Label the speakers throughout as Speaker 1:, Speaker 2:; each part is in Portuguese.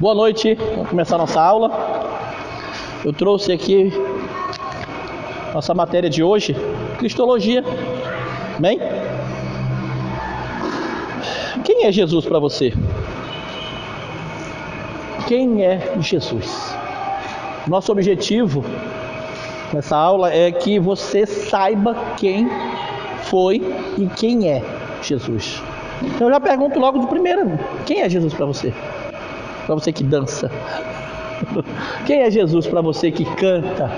Speaker 1: Boa noite, vamos começar nossa aula. Eu trouxe aqui nossa matéria de hoje, Cristologia. Amém? Quem é Jesus para você? Quem é Jesus? Nosso objetivo nessa aula é que você saiba quem foi e quem é Jesus. Então eu já pergunto logo de primeira: quem é Jesus para você? Para você que dança. Quem é Jesus para você que canta?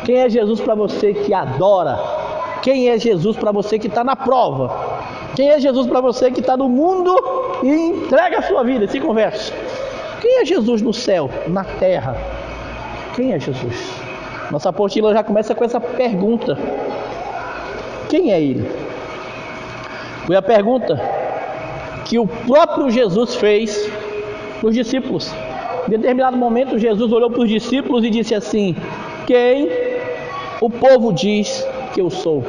Speaker 1: Quem é Jesus para você que adora? Quem é Jesus para você que está na prova? Quem é Jesus para você que está no mundo e entrega a sua vida e se converte? Quem é Jesus no céu, na terra? Quem é Jesus? Nossa apostila já começa com essa pergunta: quem é Ele? Foi a pergunta que o próprio Jesus fez para os discípulos. Em determinado momento, Jesus olhou para os discípulos e disse assim: quem o povo diz que eu sou?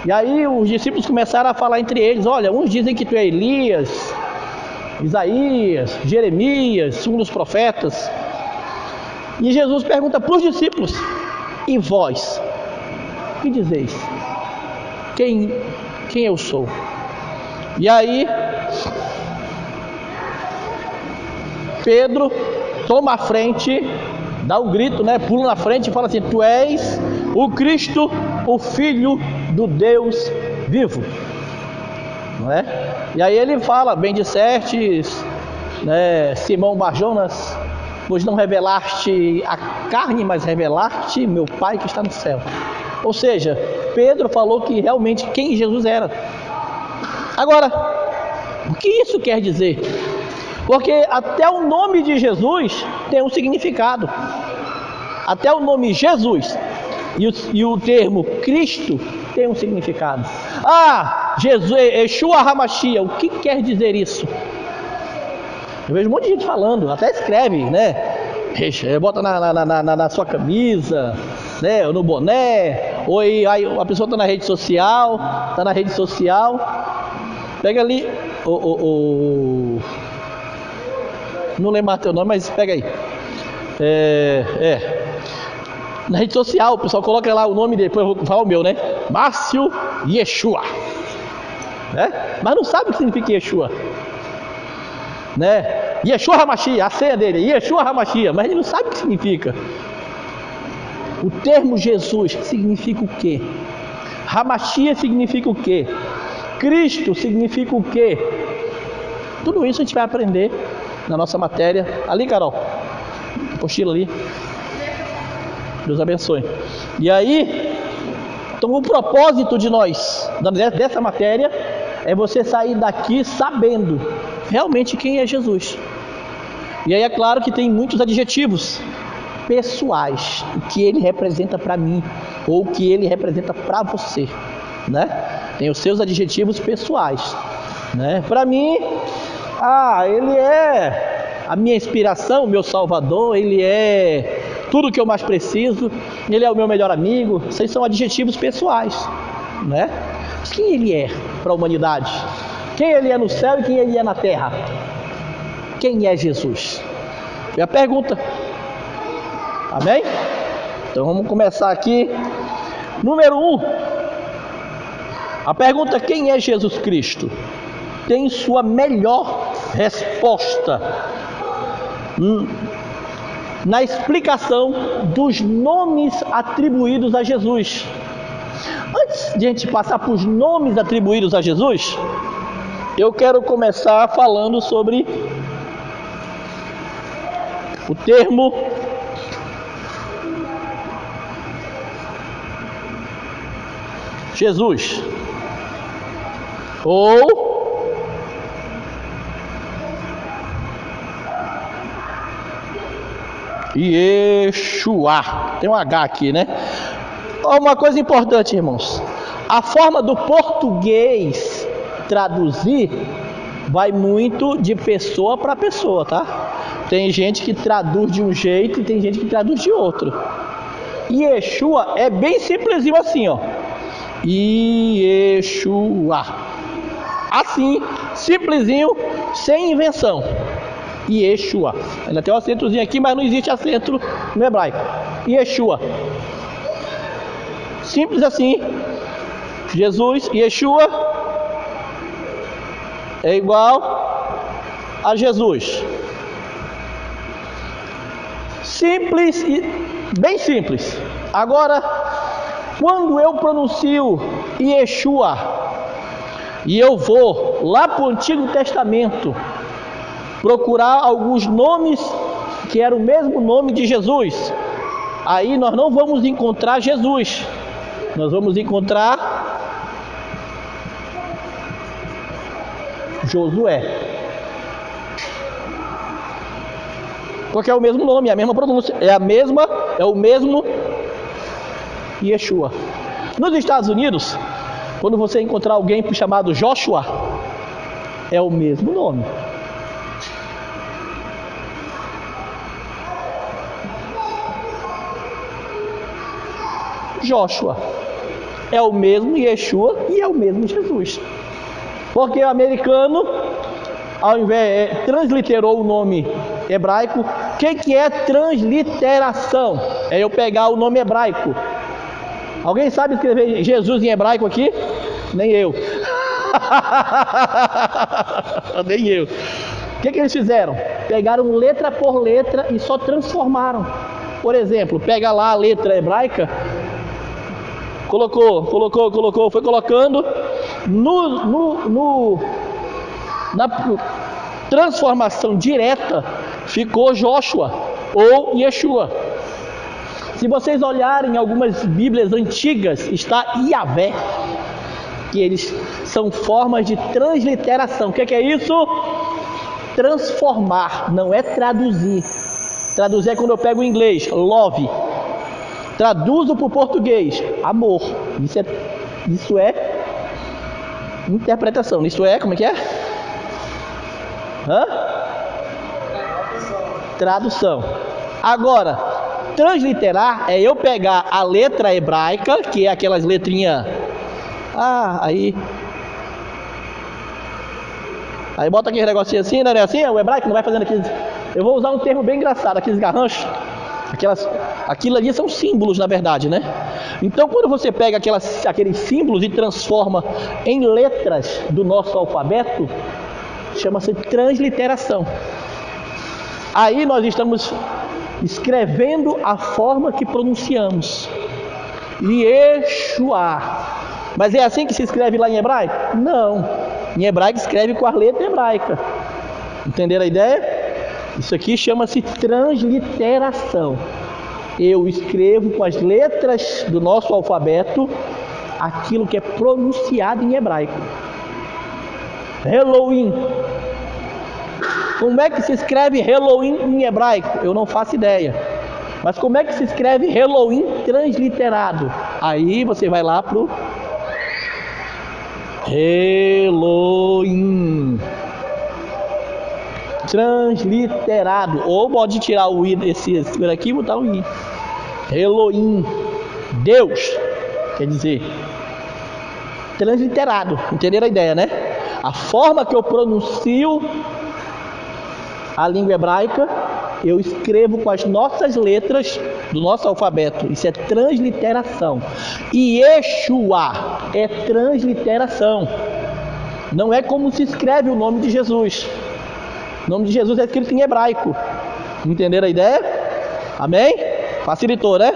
Speaker 1: E aí os discípulos começaram a falar entre eles: olha, uns dizem que tu é Elias, Isaías, Jeremias, um dos profetas. E Jesus pergunta para os discípulos: e vós, o que dizeis? Quem eu sou? E aí Pedro toma a frente, dá um grito, pula na frente e fala assim: tu és o Cristo, o Filho do Deus vivo. Não é? E aí ele fala: bem dissestes, Simão Barjonas, pois não revelaste a carne, mas revelaste meu Pai que está no céu. Ou seja, Pedro falou que realmente quem Jesus era. Agora, o que isso quer dizer? Porque até o nome de Jesus tem um significado. Até o nome Jesus e o termo Cristo tem um significado. Jesus, Yeshua HaMashiach, o que quer dizer isso? Eu vejo um monte de gente falando, até escreve, bota na sua camisa, ou no boné, ou aí a pessoa está na rede social, pega ali não lembro mais teu nome, mas pega aí. Na rede social, o pessoal coloca lá o nome dele, depois eu vou falar o meu, Márcio Yeshua. Mas não sabe o que significa Yeshua. Yeshua HaMashiach, a senha dele, Yeshua HaMashiach, mas ele não sabe o que significa. O termo Jesus significa o quê? HaMashiach significa o quê? Cristo significa o quê? Tudo isso a gente vai aprender na nossa matéria. Ali, Carol, apostila ali. Deus abençoe. E aí, então o propósito de nós, dessa matéria, é você sair daqui sabendo realmente quem é Jesus. E aí é claro que tem muitos adjetivos pessoais, o que ele representa para mim, ou o que ele representa para você, Tem os seus adjetivos pessoais, Para mim, ele é a minha inspiração, o meu salvador, ele é tudo que eu mais preciso, ele é o meu melhor amigo. Esses são adjetivos pessoais, Mas quem ele é para a humanidade? Quem ele é no céu e quem ele é na terra? Quem é Jesus? É a pergunta. Amém? Então vamos começar aqui. Número 1. A pergunta: quem é Jesus Cristo? Tem sua melhor resposta na explicação dos nomes atribuídos a Jesus. Antes de a gente passar para os nomes atribuídos a Jesus, eu quero começar falando sobre o termo Jesus ou Yeshua. Tem um H aqui, Uma coisa importante, irmãos: a forma do português traduzir vai muito de pessoa para pessoa, tá? Tem gente que traduz de um jeito e tem gente que traduz de outro. Yeshua é bem simplesinho assim, Yeshua. Assim, simplesinho, sem invenção. Yeshua. Ainda tem um acentozinho aqui, mas não existe acento no hebraico. Yeshua. Simples assim. Jesus, Yeshua, é igual a Jesus. Simples e bem simples. Agora, quando eu pronuncio Yeshua e eu vou lá para o Antigo Testamento procurar alguns nomes que eram o mesmo nome de Jesus, aí nós não vamos encontrar Jesus, nós vamos encontrar Josué, porque é o mesmo nome, é a mesma pronúncia, é o mesmo Yeshua. Nos Estados Unidos, quando você encontrar alguém chamado Joshua, é o mesmo nome. Joshua é o mesmo Yeshua e é o mesmo Jesus. Porque o americano, ao invés transliterou o nome hebraico. O que é transliteração? É eu pegar o nome hebraico. Alguém sabe escrever Jesus em hebraico aqui? Nem eu. Nem eu. O que eles fizeram? Pegaram letra por letra e só transformaram. Por exemplo, pega lá a letra hebraica, colocou, foi colocando na transformação direta, ficou Joshua ou Yeshua. Se vocês olharem algumas Bíblias antigas, está Yahvé, que eles são formas de transliteração. O que é isso? Transformar, não é traduzir. Traduzir é quando eu pego o inglês, love, traduzo para o português, amor. Isso é interpretação. Isso é, como é que é? Tradução. Agora, transliterar é eu pegar a letra hebraica, que é aquelas letrinhas. Aí bota aquele negocinho assim, né? Assim, o hebraico não vai fazendo aqueles. Eu vou usar um termo bem engraçado, aqueles garranchos. Aquilo ali são símbolos, na verdade, né? Então, quando você pega aqueles símbolos e transforma em letras do nosso alfabeto, chama-se transliteração. Aí nós estamos escrevendo a forma que pronunciamos. Yeshua. Mas é assim que se escreve lá em hebraico? Não. Em hebraico escreve com a letra hebraica. Entenderam a ideia? Isso aqui chama-se transliteração. Eu escrevo com as letras do nosso alfabeto aquilo que é pronunciado em hebraico. Elohim. Como é que se escreve Elohim em hebraico? Eu não faço ideia. Mas como é que se escreve Elohim transliterado? Aí você vai lá pro Elohim transliterado. Ou pode tirar o i desse aqui e botar o i. Elohim, Deus, quer dizer transliterado. Entenderam a ideia, né? A forma que eu pronuncio a língua hebraica, eu escrevo com as nossas letras do nosso alfabeto. Isso é transliteração. E Yeshua é transliteração. Não é como se escreve o nome de Jesus. O nome de Jesus é escrito em hebraico. Entenderam a ideia? Amém? Facilitou, né?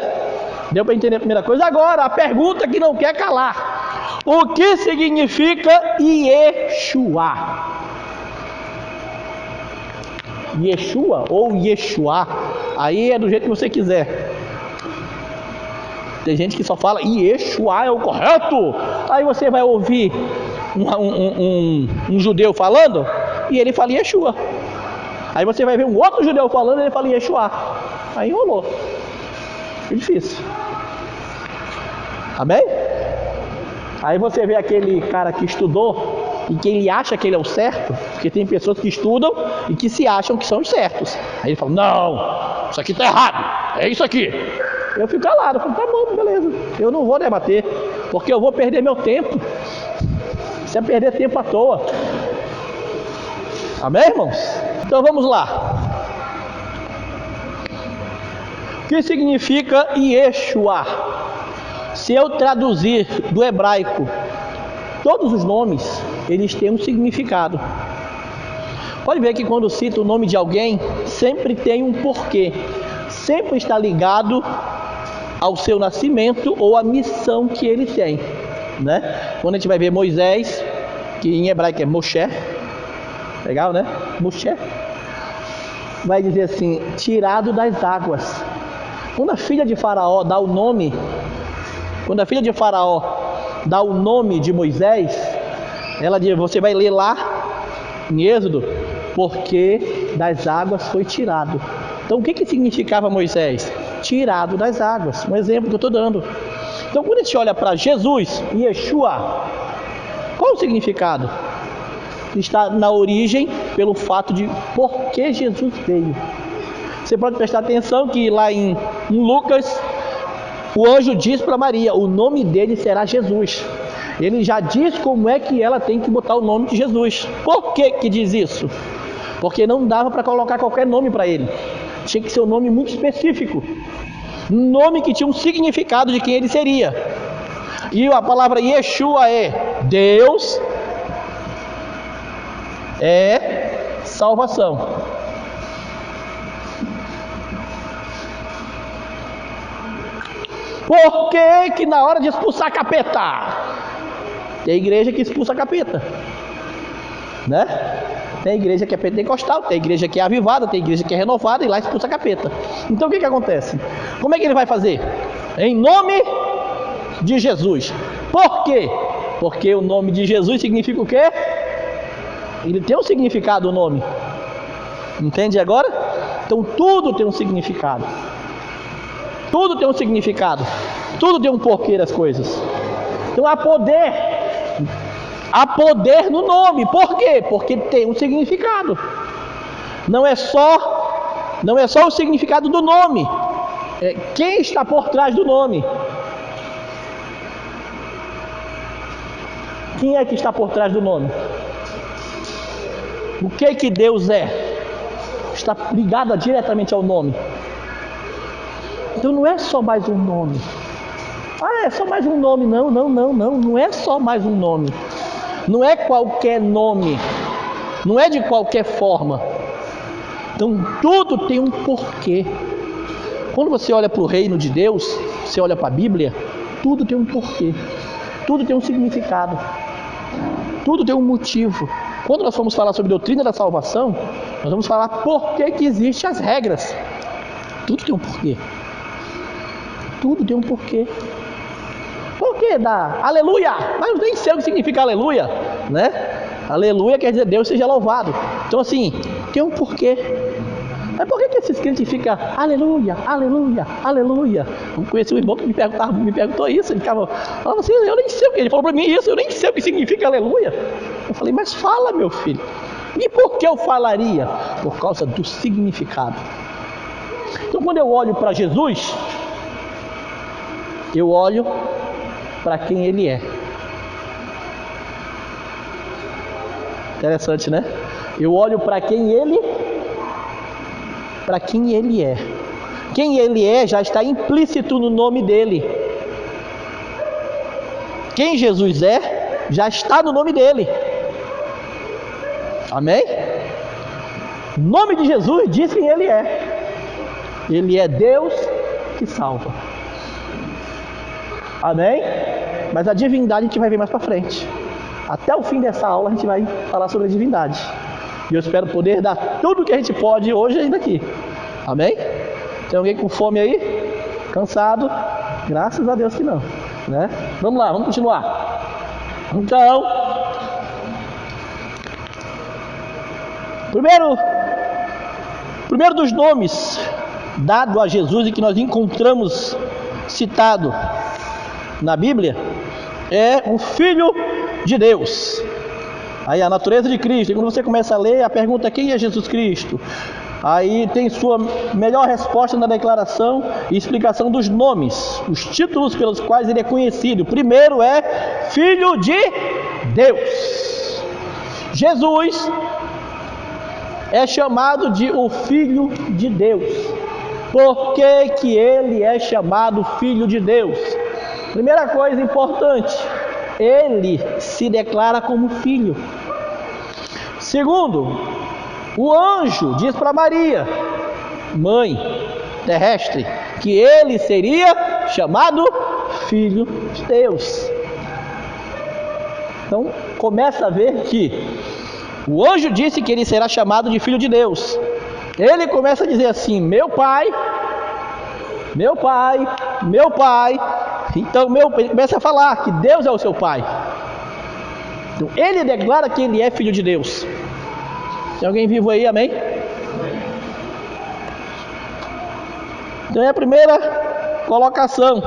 Speaker 1: Deu para entender a primeira coisa? Agora, a pergunta que não quer calar. O que significa Yeshua? Yeshua ou Yeshua, aí é do jeito que você quiser. Tem gente que só fala Yeshua é o correto. Aí você vai ouvir um judeu falando e ele fala Yeshua. Aí você vai ver um outro judeu falando e ele fala Yeshua. Aí enrolou. É difícil. Amém? Aí você vê aquele cara que estudou e que ele acha que ele é o certo, porque tem pessoas que estudam e que se acham que são os certos. Aí ele fala, não, isso aqui está errado, é isso aqui. Eu fico calado, eu falo, tá bom, beleza, eu não vou debater, porque eu vou perder meu tempo. Isso é perder tempo à toa. Amém, irmãos? Então vamos lá. O que significa Yeshua? Se eu traduzir do hebraico, todos os nomes, eles têm um significado. Pode ver que quando cita o nome de alguém, sempre tem um porquê. Sempre está ligado ao seu nascimento ou à missão que ele tem, né? Quando a gente vai ver Moisés, que em hebraico é Moshe, legal, né? Moshe, vai dizer assim, tirado das águas. Quando a filha de Faraó dá o nome, de Moisés, ela diz, você vai ler lá em Êxodo, porque das águas foi tirado. Então o que significava Moisés? Tirado das águas, um exemplo que eu estou dando. Então quando a gente olha para Jesus, Yeshua, qual o significado? Está na origem pelo fato de por que Jesus veio. Você pode prestar atenção que lá em Lucas, o anjo diz para Maria, o nome dele será Jesus. Ele já diz como é que ela tem que botar o nome de Jesus. Por que diz isso? Porque não dava para colocar qualquer nome para ele. Tinha que ser um nome muito específico. Um nome que tinha um significado de quem ele seria. E a palavra Yeshua é Deus é salvação. Por que na hora de expulsar capeta? Tem igreja que expulsa capeta, né? Tem igreja que é pentecostal, tem igreja que é avivada, tem igreja que é renovada e lá expulsa capeta. Então o que acontece? Como é que ele vai fazer? Em nome de Jesus. Por quê? Porque o nome de Jesus significa o quê? Ele tem um significado, o nome. Entende agora? Então tudo tem um significado. Tudo tem um significado. Tudo tem um porquê das coisas. Então há poder no nome. Por quê? Porque tem um significado. Não é só o significado do nome. É quem está por trás do nome. Quem é que está por trás do nome? O que Deus é? Está ligado diretamente ao nome. Então não é só mais um nome. É só mais um nome. Não. Não é só mais um nome. Não é qualquer nome. Não é de qualquer forma. Então tudo tem um porquê. Quando você olha para o reino de Deus, você olha para a Bíblia, tudo tem um porquê. Tudo tem um significado. Tudo tem um motivo. Quando nós formos falar sobre doutrina da salvação, nós vamos falar por que existem as regras. Tudo tem um porquê. Tudo tem um porquê. Por que dá aleluia? Mas eu nem sei o que significa aleluia, né? Aleluia quer dizer Deus seja louvado. Então assim, tem um porquê. Mas por que esses crentes ficam aleluia, aleluia, aleluia? Eu conheci um irmão que me perguntou isso. Ele falava assim, eu nem sei o que. Ele falou para mim isso, eu nem sei o que significa aleluia. Eu falei, mas fala, meu filho. E por que eu falaria? Por causa do significado. Então quando eu olho para Jesus, eu olho para quem ele é. Interessante, né? Eu olho para quem ele é. Quem ele é já está implícito no nome dele. Quem Jesus é já está no nome dele. Amém? O nome de Jesus diz quem ele é. Ele é Deus que salva. Amém? Mas a divindade a gente vai ver mais para frente. Até o fim dessa aula a gente vai falar sobre a divindade. E eu espero poder dar tudo o que a gente pode hoje ainda aqui. Amém? Tem alguém com fome aí? Cansado? Graças a Deus que não, né? Vamos lá, vamos continuar. Então, primeiro dos nomes dado a Jesus e que nós encontramos citado na Bíblia é o Filho de Deus. Aí a natureza de Cristo. E quando você começa a ler, a pergunta é: quem é Jesus Cristo? Aí tem sua melhor resposta na declaração e explicação dos nomes, os títulos pelos quais ele é conhecido. Primeiro é Filho de Deus. Jesus é chamado de o Filho de Deus. Por que que ele é chamado Filho de Deus? Primeira coisa importante, ele se declara como filho. Segundo, o anjo diz para Maria, mãe terrestre, que ele seria chamado Filho de Deus. Então, começa a ver que o anjo disse que ele será chamado de Filho de Deus. Ele começa a dizer assim, meu pai. Então, ele começa a falar que Deus é o seu pai. Então, ele declara que ele é Filho de Deus. Tem alguém vivo aí, amém? Então é a primeira colocação.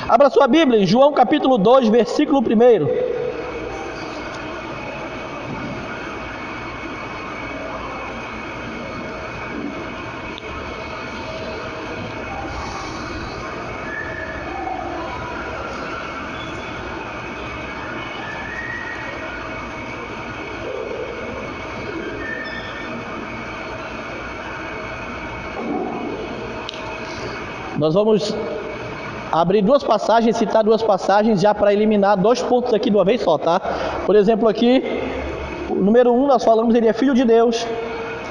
Speaker 1: Abra sua Bíblia em João capítulo 2, versículo 1. Nós vamos abrir duas passagens, citar duas passagens já para eliminar 2 pontos aqui de uma vez só, tá? Por exemplo aqui, o número 1 nós falamos, ele é Filho de Deus.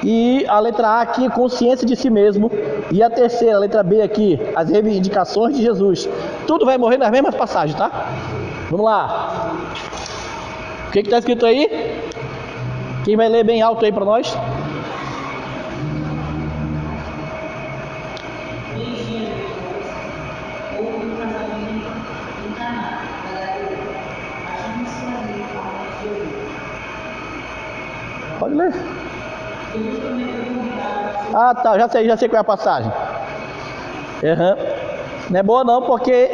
Speaker 1: E a letra A aqui, consciência de si mesmo. E a terceira, a letra B aqui, as reivindicações de Jesus. Tudo vai morrer nas mesmas passagens, tá? Vamos lá. O que está escrito aí? Quem vai ler bem alto aí para nós? Pode ler. Ah, tá, já sei qual é a passagem. Não é boa não, porque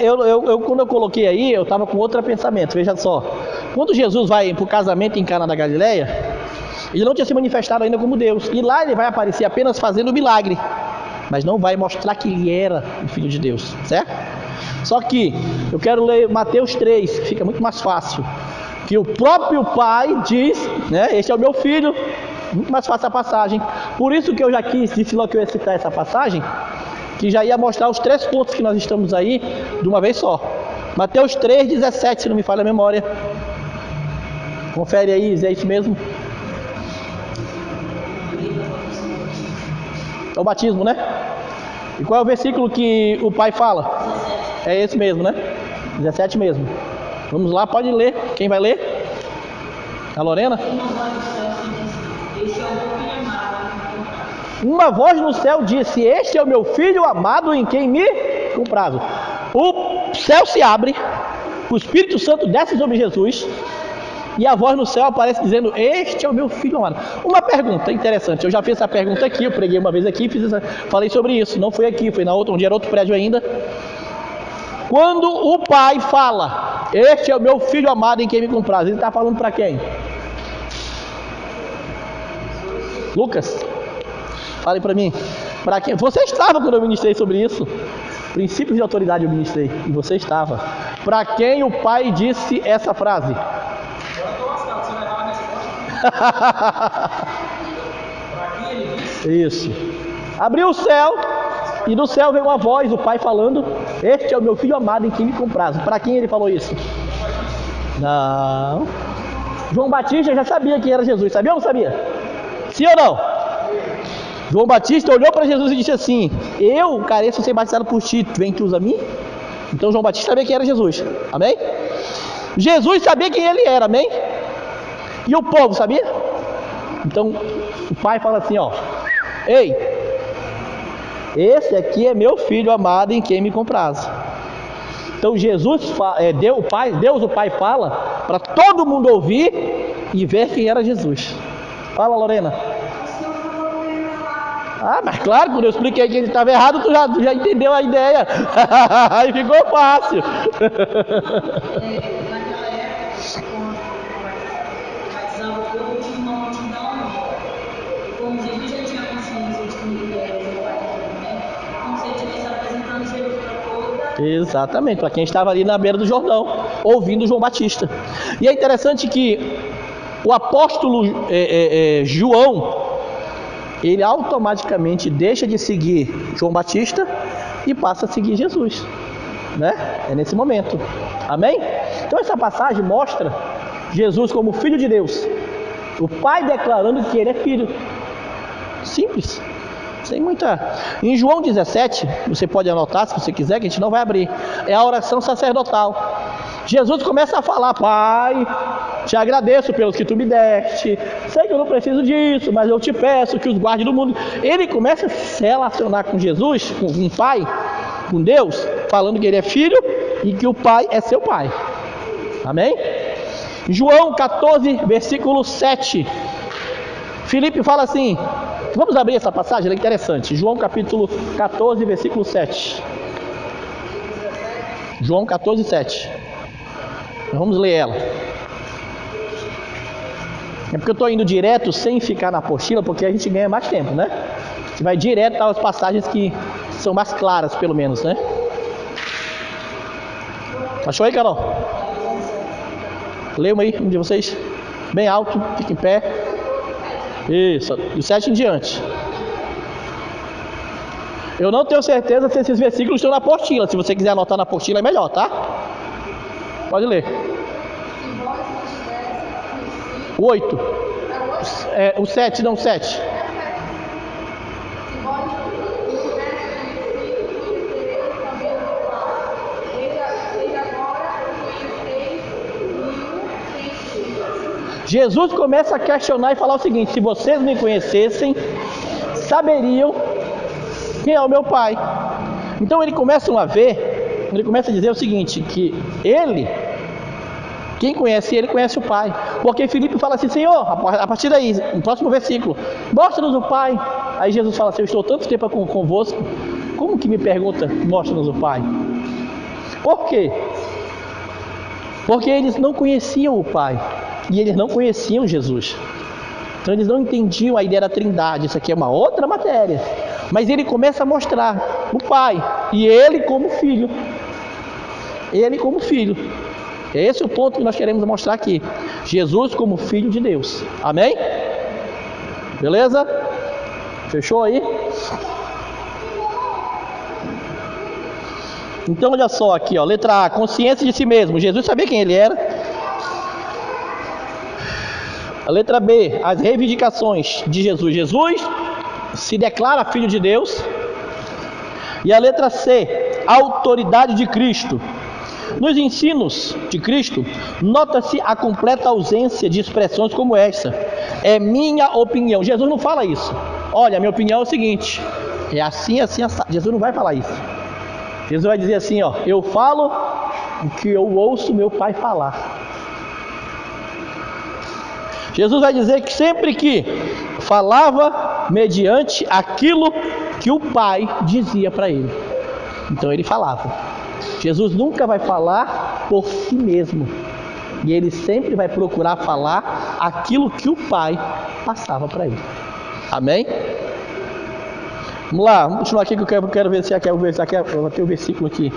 Speaker 1: quando eu coloquei aí, eu estava com outro pensamento. Veja só, quando Jesus vai para o casamento em Cana da Galileia, ele não tinha se manifestado ainda como Deus. E lá ele vai aparecer apenas fazendo milagre, mas não vai mostrar que ele era o Filho de Deus, certo? Só que eu quero ler Mateus 3, que fica muito mais fácil. Que o próprio pai diz, né? Este é o meu filho. Muito mais fácil a passagem. Por isso que eu já disse logo que eu ia citar essa passagem, que já ia mostrar os 3 pontos que nós estamos aí de uma vez só. Mateus 3,17, se não me falha a memória. Confere aí, é isso mesmo? É o batismo, né? E qual é o versículo que o pai fala? É esse mesmo, né? 17 mesmo. Vamos lá, pode ler. Quem vai ler? A Lorena? Uma voz no céu disse: este é o meu filho amado em quem me comprazo. O céu se abre, o Espírito Santo desce sobre Jesus e a voz no céu aparece dizendo: este é o meu filho amado. Uma pergunta interessante, eu já fiz essa pergunta aqui, eu preguei uma vez aqui, falei sobre isso, não foi aqui, foi na outra, onde era outro prédio ainda. Quando o pai fala: este é o meu filho amado em quem me compraz, ele está falando para quem? Lucas, fale para mim. Para quem? Você estava quando eu ministrei sobre isso. Princípios de autoridade eu ministrei, e você estava. Para quem o pai disse essa frase? Isso. Abriu o céu. E do céu veio uma voz, o pai falando: este é o meu filho amado em quem me comprazo. Para quem ele falou isso? Não. João Batista já sabia que era Jesus. Sabia ou não sabia? Sim ou não? João Batista olhou para Jesus e disse assim: eu careço de ser batizado por ti, vem tu usa mim? Então João Batista sabia quem era Jesus. Amém? Jesus sabia quem ele era. Amém? E o povo sabia? Então o pai fala assim, ó: ei, esse aqui é meu filho amado em quem me comprazo. Então Jesus, Deus o Pai fala para todo mundo ouvir e ver quem era Jesus. Fala, Lorena. Ah, mas claro, quando eu expliquei que ele estava errado, tu já entendeu a ideia. Aí ficou fácil.
Speaker 2: Naquela época, quando batizava o povo, tinha uma multidão, e como Jesus já tinha consciência de que ele era o Pai, né? Como se ele estivesse apresentando Jesus para toda.
Speaker 1: Exatamente, para quem estava ali na beira do Jordão, ouvindo João Batista. E é interessante que o apóstolo João, ele automaticamente deixa de seguir João Batista e passa a seguir Jesus, né? É nesse momento, amém? Então essa passagem mostra Jesus como Filho de Deus, o Pai declarando que ele é Filho. Simples, sem muita... Em João 17, você pode anotar se você quiser, que a gente não vai abrir, é a oração sacerdotal. Jesus começa a falar: Pai, te agradeço pelos que tu me deste, sei que eu não preciso disso, mas eu te peço que os guarde do mundo. Ele começa a se relacionar com Jesus, com o Pai, com Deus, falando que ele é Filho e que o Pai é seu Pai, amém? João 14, versículo 7, Filipe fala assim, vamos abrir essa passagem, ela é interessante. João capítulo 14, versículo 7. João 14, 7. Vamos ler ela. É porque eu estou indo direto sem ficar na apostila, porque a gente ganha mais tempo, né? A gente vai direto às passagens que são mais claras, pelo menos, né? Achou aí, Carol? Lê uma aí, um de vocês. Bem alto, fica em pé. Isso, do 7 em diante. Eu não tenho certeza se esses versículos estão na apostila. Se você quiser anotar na apostila é melhor, tá? Pode ler. O 8. O 7, não, o 7. Jesus começa a questionar e falar o seguinte: se vocês me conhecessem, saberiam quem é o meu Pai. Então ele começa a dizer o seguinte, que quem conhece ele, conhece o Pai. Porque Filipe fala assim: Senhor, a partir daí, no próximo versículo, mostra-nos o Pai. Aí Jesus fala assim: eu estou tanto tempo convosco, como que me pergunta, mostra-nos o Pai? Por quê? Porque eles não conheciam o Pai, e eles não conheciam Jesus. Então eles não entendiam a ideia da Trindade. Isso aqui é uma outra matéria. Mas ele começa a mostrar o Pai e ele como Filho. Ele como Filho. Esse é o ponto que nós queremos mostrar aqui. Jesus como Filho de Deus. Amém? Beleza? Fechou aí? Então olha só aqui, ó, letra A, consciência de si mesmo. Jesus sabia quem ele era. A letra B, as reivindicações de Jesus. Jesus se declara Filho de Deus. E a letra C, a autoridade de Cristo. Nos ensinos de Cristo, nota-se a completa ausência de expressões como essa: é minha opinião. Jesus não fala isso. Olha, a minha opinião é o seguinte, é assim, assim, assim. Jesus não vai falar isso. Jesus vai dizer assim, ó: eu falo o que eu ouço meu Pai falar. Jesus vai dizer que sempre que falava mediante aquilo que o Pai dizia para ele. Então ele falava. Jesus nunca vai falar por si mesmo. E ele sempre vai procurar falar aquilo que o Pai passava para ele. Amém? Vamos lá, vamos continuar aqui que eu quero ver se aqui vai ter o versículo aqui.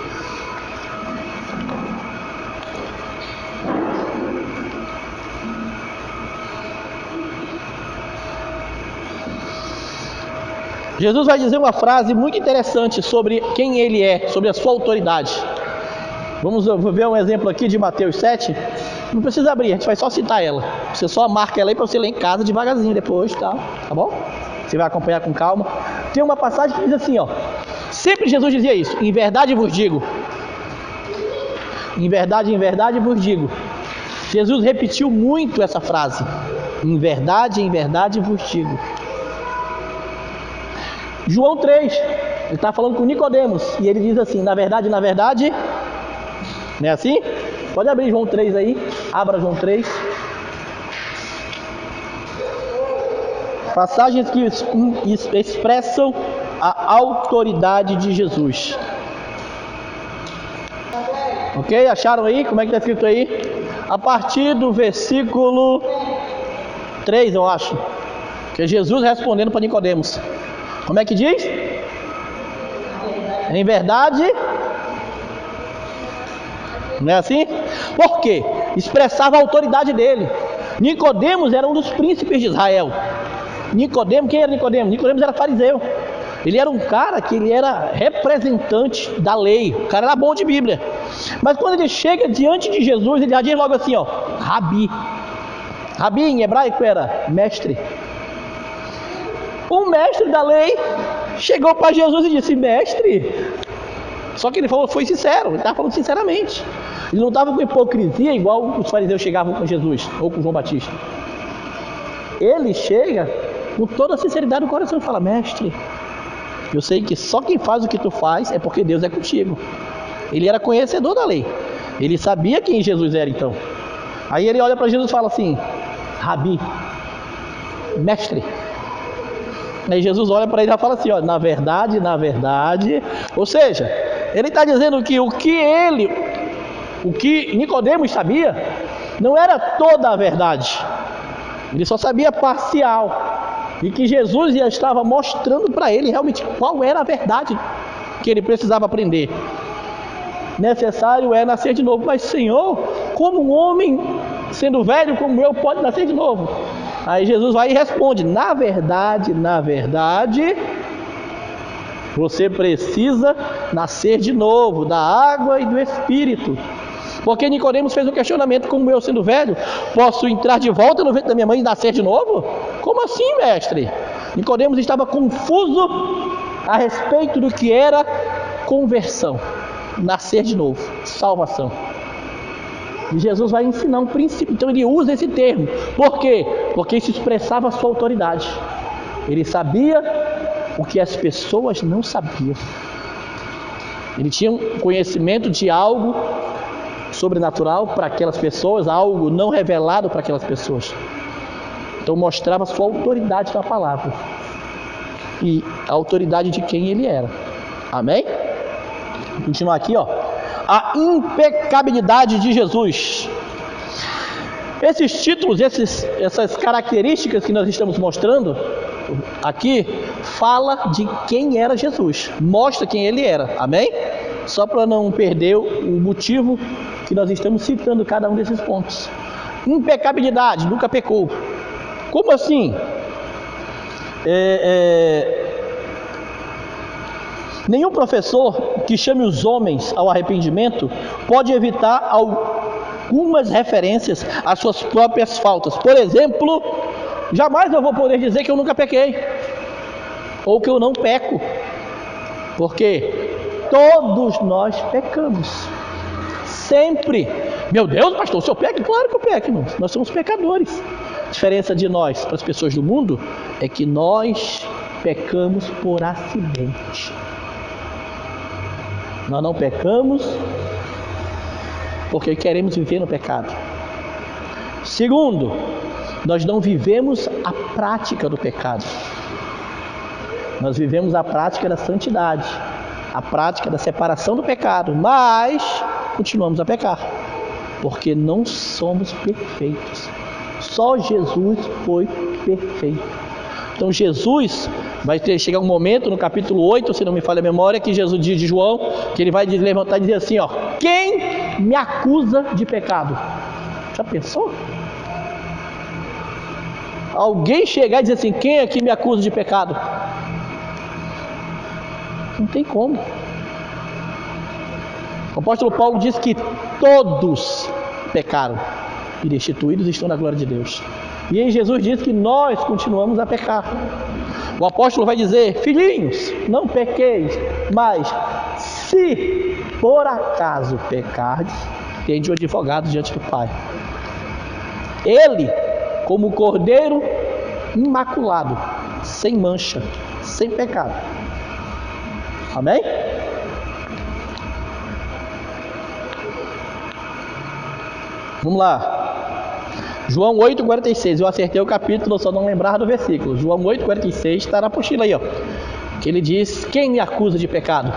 Speaker 1: Jesus vai dizer uma frase muito interessante sobre quem ele é, sobre a sua autoridade. Vamos ver um exemplo aqui de Mateus 7. Não precisa abrir, a gente vai só citar ela. Você só marca ela aí para você ler em casa devagarzinho depois, tá bom? Você vai acompanhar com calma. Tem uma passagem que diz assim, ó: sempre Jesus dizia isso: em verdade vos digo. Em verdade vos digo. Jesus repetiu muito essa frase: em verdade vos digo. João 3, ele está falando com Nicodemos, e ele diz assim: na verdade, não é assim? Pode abrir João 3 aí, abra João 3. Passagens que expressam a autoridade de Jesus. Ok? Acharam aí? Como é que está escrito aí? A partir do versículo 3, eu acho, que é Jesus respondendo para Nicodemos. Como é que diz? Em verdade. Não é assim? Por quê? Expressava a autoridade dele. Nicodemos era um dos príncipes de Israel. Nicodemo, quem era Nicodemo? Nicodemos era fariseu. Ele era um cara que ele era representante da lei. O cara era bom de Bíblia. Mas quando ele chega diante de Jesus, ele já diz logo assim, ó, Rabi. Rabi em hebraico era mestre. O mestre da lei chegou para Jesus e disse, mestre. Só que ele foi sincero, ele estava falando sinceramente. Ele não estava com hipocrisia igual os fariseus chegavam com Jesus ou com João Batista. Ele chega com toda a sinceridade do coração e fala, mestre, eu sei que só quem faz o que tu faz é porque Deus é contigo. Ele era conhecedor da lei. Ele sabia quem Jesus era então. Aí ele olha para Jesus e fala assim, Rabi, mestre. Aí Jesus olha para ele e fala assim, ó, na verdade, ou seja, ele está dizendo que o que Nicodemos sabia, não era toda a verdade. Ele só sabia parcial. E que Jesus já estava mostrando para ele realmente qual era a verdade que ele precisava aprender. Necessário é nascer de novo. Mas Senhor, como um homem sendo velho como eu pode nascer de novo? Aí Jesus vai e responde, na verdade, você precisa nascer de novo, da água e do Espírito. Porque Nicodemos fez um questionamento, como eu sendo velho, posso entrar de volta no ventre da minha mãe e nascer de novo? Como assim, mestre? Nicodemos estava confuso a respeito do que era conversão, nascer de novo, salvação. E Jesus vai ensinar um princípio, então ele usa esse termo. Por quê? Porque isso expressava a sua autoridade. Ele sabia o que as pessoas não sabiam. Ele tinha um conhecimento de algo sobrenatural para aquelas pessoas, algo não revelado para aquelas pessoas. Então mostrava a sua autoridade na palavra e a autoridade de quem ele era. Amém? Vou continuar aqui, ó. A impecabilidade de Jesus. Esses títulos, essas características que nós estamos mostrando aqui, fala de quem era Jesus, mostra quem ele era. Amém? Só para não perder o motivo que nós estamos citando cada um desses pontos. Impecabilidade, nunca pecou. Como assim? Nenhum professor que chame os homens ao arrependimento pode evitar algumas referências às suas próprias faltas. Por exemplo, jamais eu vou poder dizer que eu nunca pequei, ou que eu não peco, porque todos nós pecamos. Sempre. Meu Deus, pastor, o senhor peca? Claro que eu peco, irmãos. Nós somos pecadores. A diferença de nós para as pessoas do mundo é que nós pecamos por acidente. Nós não pecamos porque queremos viver no pecado. Segundo, nós não vivemos a prática do pecado. Nós vivemos a prática da santidade, a prática da separação do pecado, mas continuamos a pecar, porque não somos perfeitos. Só Jesus foi perfeito. Então Jesus vai chegar um momento no capítulo 8, se não me falha a memória, que Jesus diz de João, que ele vai levantar e dizer assim, ó, quem me acusa de pecado? Já pensou? Alguém chegar e dizer assim, quem aqui me acusa de pecado? Não tem como. O apóstolo Paulo diz que todos pecaram e destituídos estão na glória de Deus. E aí Jesus diz que nós continuamos a pecar. O apóstolo vai dizer, filhinhos, não pequeis, mas se por acaso pecardes, tende um advogado diante do Pai. Ele, como cordeiro imaculado, sem mancha, sem pecado. Amém? Vamos lá. João 8,46. Eu acertei o capítulo, só não lembrava do versículo. João 8,46 está na apostila aí, ó. Que ele diz: quem me acusa de pecado?